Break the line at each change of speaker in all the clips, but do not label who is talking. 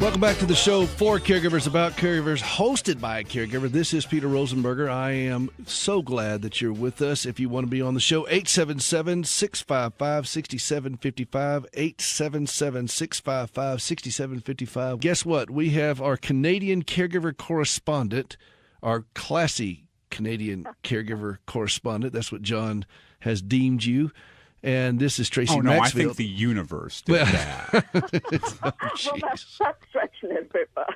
Welcome back to the show for Caregivers, about caregivers, hosted by a caregiver. This is Peter Rosenberger. I am so glad that you're with us. If you want to be on the show, 877-655-6755, 877-655-6755. Guess what? We have our Canadian caregiver correspondent, our classy Canadian caregiver correspondent. That's what John has deemed you. And this is Tracey Maxfield.
I think the universe did that.
Well, that's stretching it a bit, but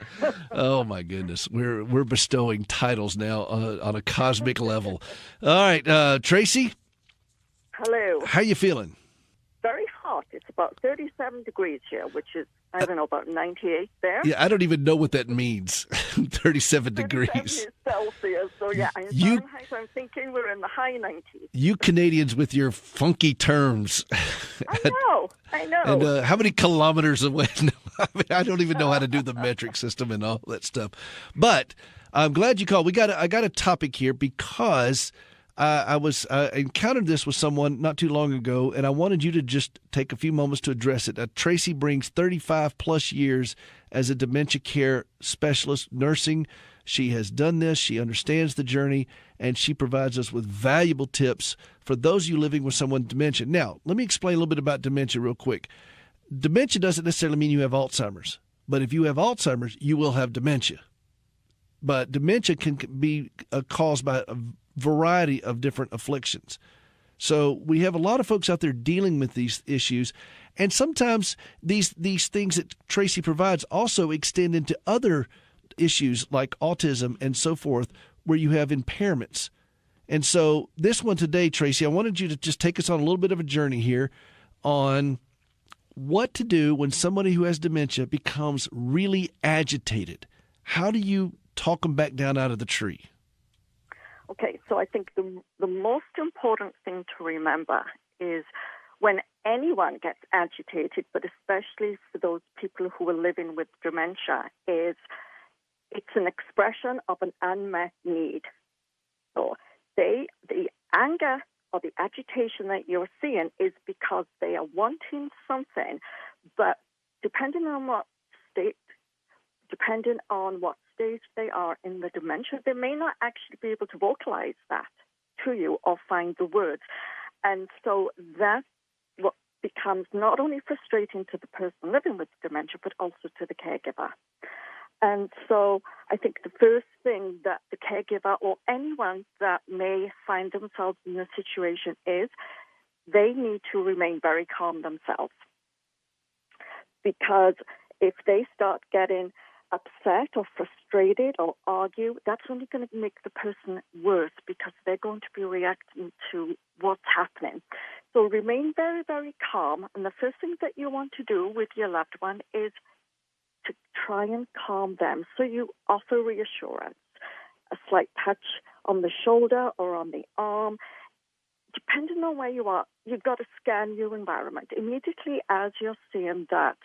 Oh, my goodness. We're bestowing titles now on a cosmic level. All right, Tracey,
hello.
how you feeling?
Very hot. It's about 37 degrees here, which is, I don't know, about 98 there.
Yeah, I don't even know what that means. 37 degrees.
37 is Celsius, so yeah, in Fahrenheit, I'm thinking we're in the high 90s.
You Canadians with your funky terms.
I know.
And how many kilometers away? No, I don't even know how to do the metric system and all that stuff. But I'm glad you called. I got a topic here because I encountered this with someone not too long ago, and I wanted you to just take a few moments to address it. Tracey brings 35 plus years as a dementia care specialist nursing. She has done this. She understands the journey, and she provides us with valuable tips for those of you living with someone with dementia. Now, let me explain a little bit about dementia real quick. Dementia doesn't necessarily mean you have Alzheimer's, but if you have Alzheimer's, you will have dementia. But dementia can be caused by a variety of different afflictions. So we have a lot of folks out there dealing with these issues, and sometimes these things that Tracey provides also extend into other issues like autism and so forth, where you have impairments. And so this one today, Tracey, I wanted you to just take us on a little bit of a journey here on what to do when somebody who has dementia becomes really agitated. How do you talk them back down out of the tree?
Okay, so I think the most important thing to remember is when anyone gets agitated, but especially for those people who are living with dementia, is it's an expression of an unmet need. So the anger or the agitation that you're seeing is because they are wanting something, but depending on what stage they are in the dementia, they may not actually be able to vocalize that to you or find the words. And so that's what becomes not only frustrating to the person living with dementia, but also to the caregiver. And so I think the first thing that the caregiver or anyone that may find themselves in a situation is they need to remain very calm themselves. Because if they start getting upset or frustrated or argue, that's only going to make the person worse because they're going to be reacting to what's happening. So remain very, very calm. And the first thing that you want to do with your loved one is to try and calm them. So you offer reassurance, a slight touch on the shoulder or on the arm. Depending on where you are, you've got to scan your environment. Immediately as you're seeing that,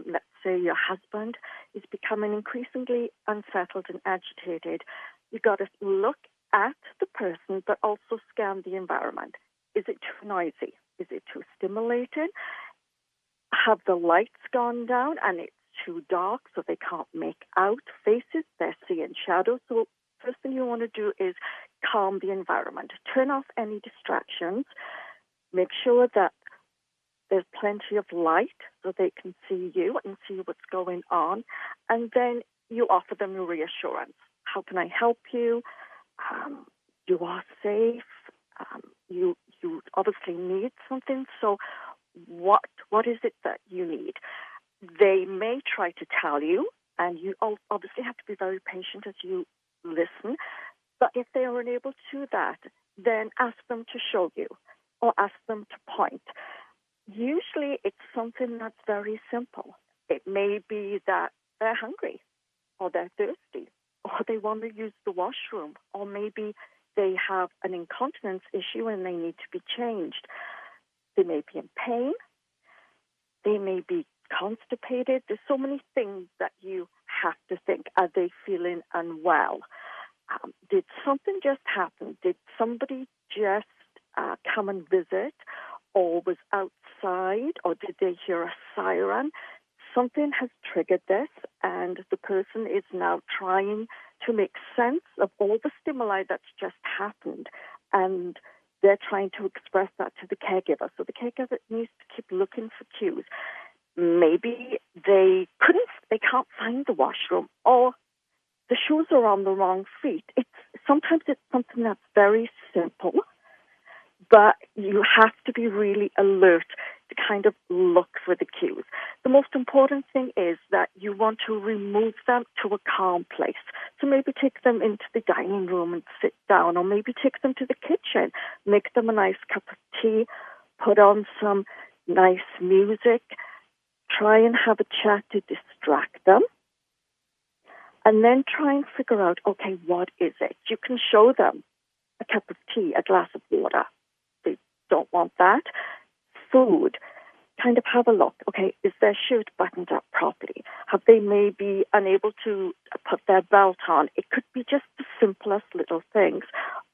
let's say your husband is becoming increasingly unsettled and agitated, you've got to look at the person, but also scan the environment. Is it too noisy? Is it too stimulating? Have the lights gone down and it's too dark so they can't make out faces? They're seeing shadows. So first thing you want to do is calm the environment. Turn off any distractions. Make sure that there's plenty of light so they can see you and see what's going on. And then you offer them a reassurance. How can I help you? You are safe. You obviously need something. So what is it that you need? They may try to tell you, and you obviously have to be very patient as you listen. But if they are unable to do that, then ask them to show you or ask them to point. Usually it's something that's very simple. It may be that they're hungry or they're thirsty or they want to use the washroom or maybe they have an incontinence issue and they need to be changed. They may be in pain. They may be constipated. There's so many things that you have to think. Are they feeling unwell? Did something just happen? Did somebody just come and visit or was outside or did they hear a siren? something has triggered this, and the person is now trying to make sense of all the stimuli that's just happened, and they're trying to express that to the caregiver. So the caregiver needs to keep looking for cues. Maybe they can't find the washroom, or the shoes are on the wrong feet. Sometimes it's something that's very simple, but you have to be really alert to kind of look for the cues. The most important thing is that you want to remove them to a calm place. So maybe take them into the dining room and sit down, or maybe take them to the kitchen, make them a nice cup of tea, put on some nice music, try and have a chat to distract them, and then try and figure out, okay, what is it? You can show them a cup of tea, a glass of water. They don't want that. Food, kind of have a look. Okay, is their shirt buttoned up properly? Have they maybe unable to put their belt on? It could be just the simplest little things.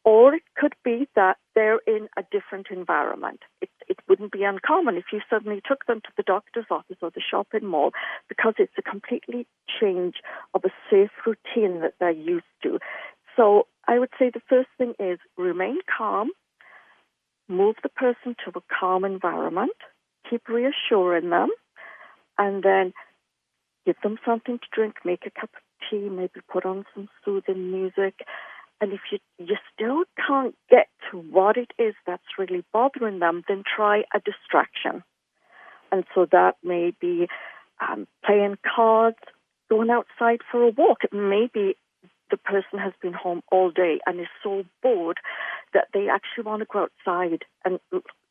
Or it could be that they're in a different environment. It wouldn't be uncommon if you suddenly took them to the doctor's office or the shopping mall, because it's a completely change of a safe routine that they're used to. So I would say the first thing is remain calm, move the person to a calm environment, keep reassuring them, and then give them something to drink, make a cup of tea, maybe put on some soothing music. And if you still can't get to what it is that's really bothering them, then try a distraction. And so that may be playing cards, going outside for a walk. Maybe the person has been home all day and is so bored that they actually want to go outside and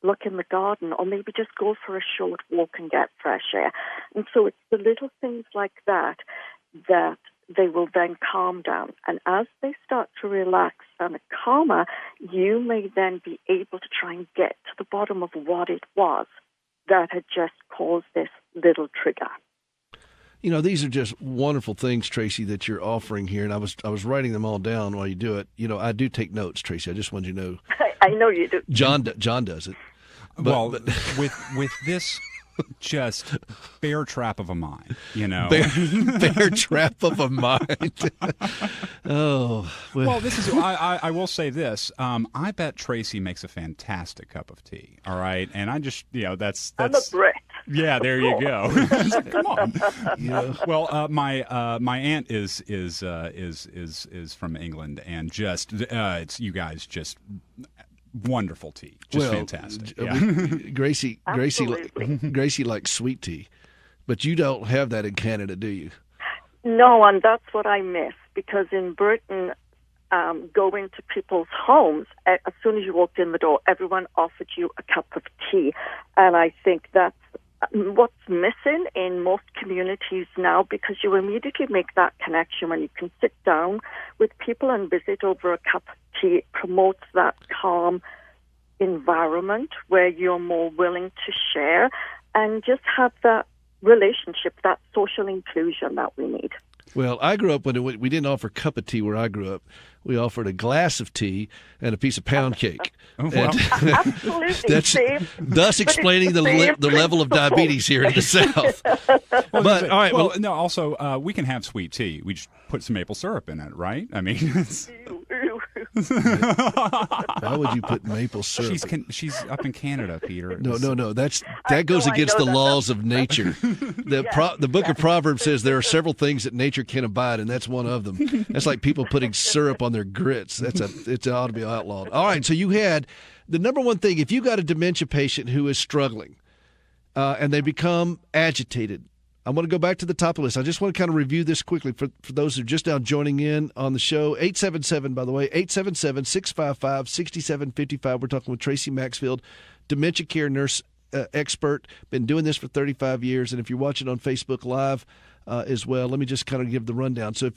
look in the garden, or maybe just go for a short walk and get fresh air. And so it's the little things like that that they will then calm down. And as they start to relax and calmer, you may then be able to try and get to the bottom of what it was that had just caused this little trigger.
You know, these are just wonderful things, Tracey, that you're offering here, and I was writing them all down while you do it. You know, I do take notes, Tracey. I just wanted you to know.
I know you do.
John does it. But
with this just bear trap of a mind, you know.
Bear trap of a mind. Oh.
Well, this is, I will say this. I bet Tracey makes a fantastic cup of tea, all right? And I just, you know, that's
I'm a Brit.
Yeah, there you go. Come on.
Yeah.
Well, my aunt is from England, and just it's you guys just wonderful tea, just fantastic. Yeah.
Gracie likes sweet tea, but you don't have that in Canada, do you?
No, and that's what I miss, because in Britain, going to people's homes, as soon as you walked in the door, everyone offered you a cup of tea, and I think that's what's missing in most communities now, because you immediately make that connection when you can sit down with people and visit over a cup of tea. It promotes that calm environment where you're more willing to share and just have that relationship, that social inclusion that we need.
Well, I grew up when we didn't offer a cup of tea where I grew up. We offered a glass of tea and a piece of pound cake.
Oh, wow.
Absolutely.
Thus explaining the level of diabetes here in the South. But, all right.
Well, no, also, we can have sweet tea. We just put some maple syrup in it, right? I mean, it's...
Why would you put maple syrup?
She's up in Canada, Peter.
No. That goes against the laws of nature. The book of Proverbs says there are several things that nature can abide, and that's one of them. That's like people putting syrup on their grits. It ought to be outlawed. All right, so you had the number one thing. If you got a dementia patient who is struggling and they become agitated, I want to go back to the top of the list. I just want to kind of review this quickly for those who are just now joining in on the show. 877, by the way, 877-655-6755. We're talking with Tracey Maxfield, dementia care nurse expert, been doing this for 35 years. And if you're watching on Facebook Live as well, let me just kind of give the rundown. So if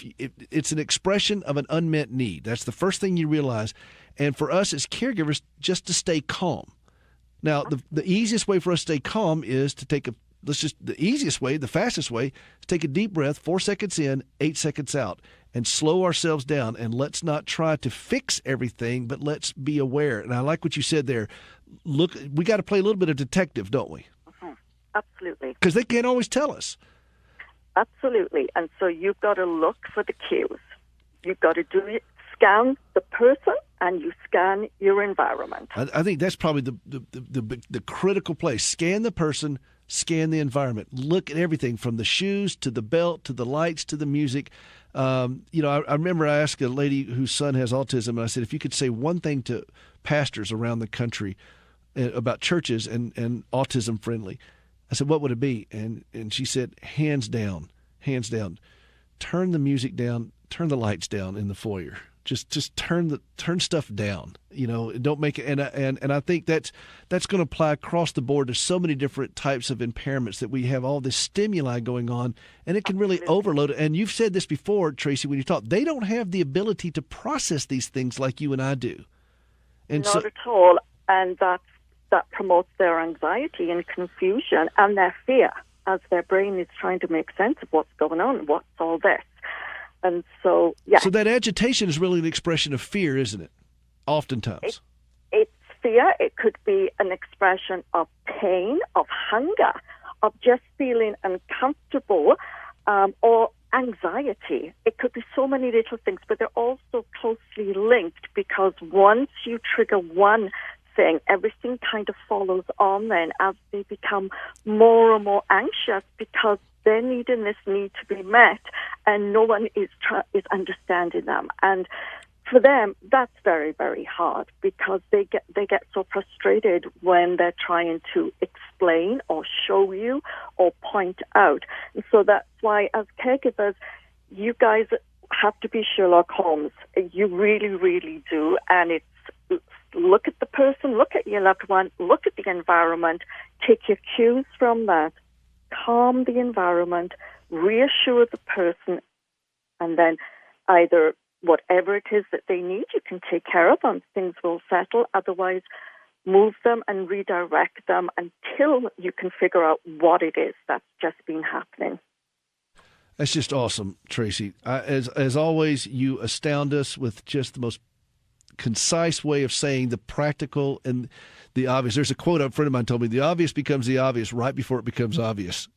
it's an expression of an unmet need. That's the first thing you realize. And for us as caregivers, just to stay calm. Now, the easiest way for us to stay calm is to take the easiest way, the fastest way, is take a deep breath, 4 seconds in, 8 seconds out, and slow ourselves down. And let's not try to fix everything, but let's be aware. And I like what you said there. Look, we got to play a little bit of detective, don't we?
Mm-hmm. Absolutely.
Because they can't always tell us.
Absolutely. And so you've got to look for the cues. You've got to scan the person and you scan your environment.
I think that's probably the critical place. Scan the person, scan the environment. Look at everything from the shoes to the belt to the lights to the music. I remember I asked a lady whose son has autism, and I said, if you could say one thing to pastors around the country about churches and autism friendly, I said, what would it be? And she said, hands down, turn the music down, turn the lights down in the foyer. Just turn stuff down. Don't make it. And I think that's going to apply across the board to so many different types of impairments that we have all this stimuli going on, and it can really overload it. And you've said this before, Tracey, when you talk, they don't have the ability to process these things like you and I do. And
Not at all. And that promotes their anxiety and confusion and their fear as their brain is trying to make sense of what's going on. What's all this? And so, yeah.
So that agitation is really an expression of fear, isn't it? Oftentimes.
It's fear. It could be an expression of pain, of hunger, of just feeling uncomfortable, or anxiety. It could be so many little things, but they're also closely linked because once you trigger one thing, everything kind of follows on then as they become more and more anxious because they're needing this need to be met and no one is understanding them. And for them, that's very, very hard because they get so frustrated when they're trying to explain or show you or point out. And so that's why as caregivers, you guys have to be Sherlock Holmes. You really, really do. And it's look at the person, look at your loved one, look at the environment, take your cues from that, calm the environment, reassure the person, and then either whatever it is that they need, you can take care of them. Things will settle. Otherwise, move them and redirect them until you can figure out what it is that's just been happening.
That's just awesome, Tracey. As always, you astound us with just the most concise way of saying the practical and the obvious. There's a quote a friend of mine told me, the obvious becomes the obvious right before it becomes obvious.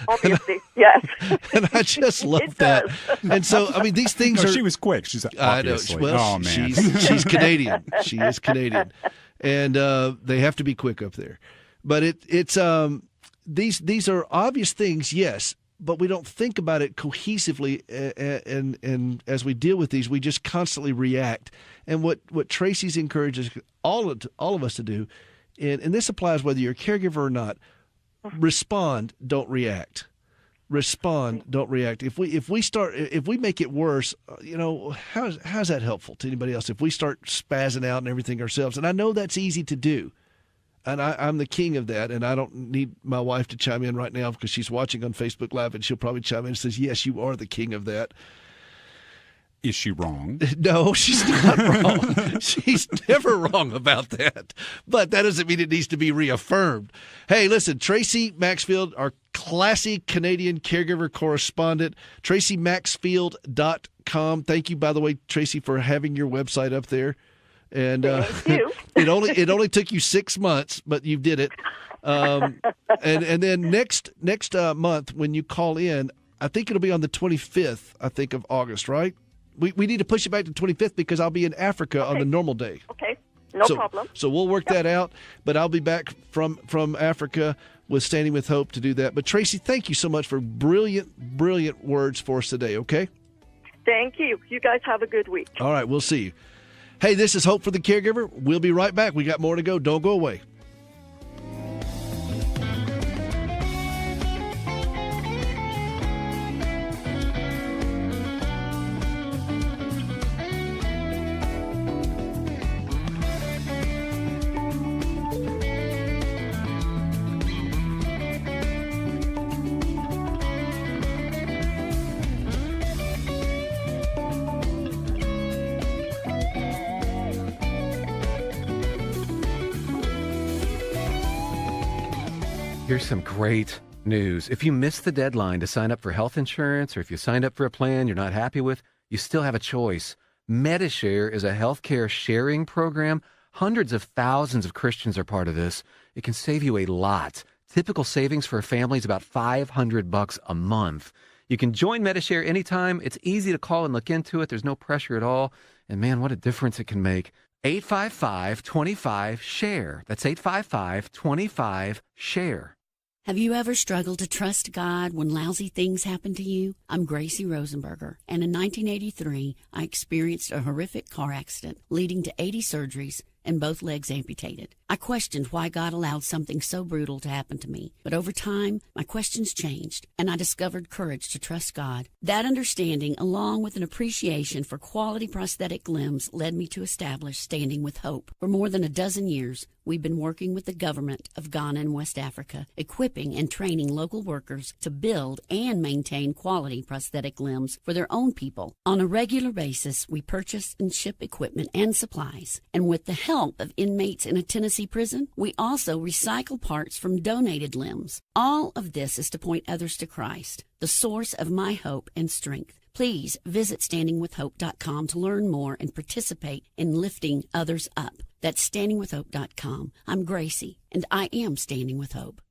Obviously, yes.
And I just love that. And so, I mean, these things
she was quick. She's obviously.
I know. Well,
oh, man.
She's Canadian. She is Canadian. And they have to be quick up there. But these are obvious things, yes, but we don't think about it cohesively, and as we deal with these, we just constantly react. And what Tracey's encourages all of us to do, and this applies whether you're a caregiver or not, respond, don't react. Respond, don't react. If we make it worse, how's that helpful to anybody else? If we start spazzing out and everything ourselves, and I know that's easy to do. And I'm the king of that, and I don't need my wife to chime in right now because she's watching on Facebook Live, and she'll probably chime in and says, yes, you are the king of that.
Is she wrong?
No, she's not wrong. She's never wrong about that. But that doesn't mean it needs to be reaffirmed. Hey, listen, Tracey Maxfield, our classy Canadian caregiver correspondent, TraceyMaxfield.com. Thank you, by the way, Tracey, for having your website up there. And it only took you 6 months, but you did it. And then next month when you call in, I think it'll be on the 25th, of August, right? We need to push it back to the 25th because I'll be in Africa on the normal day.
Okay, no problem.
So we'll work that out, but I'll be back from Africa with Standing with Hope to do that. But Tracey, thank you so much for brilliant words for us today, okay?
Thank you. You guys have a good week.
All right, we'll see you. Hey, this is Hope for the Caregiver. We'll be right back. We got more to go. Don't go away.
Here's some great news. If you missed the deadline to sign up for health insurance, or if you signed up for a plan you're not happy with, you still have a choice. MediShare is a healthcare sharing program. Hundreds of thousands of Christians are part of this. It can save you a lot. Typical savings for a family is about $500 a month. You can join Medishare anytime. It's easy to call and look into it. There's no pressure at all. And man, what a difference it can make. 855-25-SHARE. That's 855-25-SHARE.
Have you ever struggled to trust God when lousy things happen to you? I'm Gracie Rosenberger, and in 1983, I experienced a horrific car accident leading to 80 surgeries and both legs amputated. I questioned why God allowed something so brutal to happen to me, but over time, my questions changed, and I discovered courage to trust God. That understanding, along with an appreciation for quality prosthetic limbs, led me to establish Standing with Hope. For more than a dozen years, we've been working with the government of Ghana and West Africa, equipping and training local workers to build and maintain quality prosthetic limbs for their own people. On a regular basis, we purchase and ship equipment and supplies, and with the help of inmates in a Tennessee prison, we also recycle parts from donated limbs. All of this is to point others to Christ, the source of my hope and strength. Please visit standingwithhope.com to learn more and participate in lifting others up. That's standingwithhope.com. I'm Gracie, and I am Standing with Hope.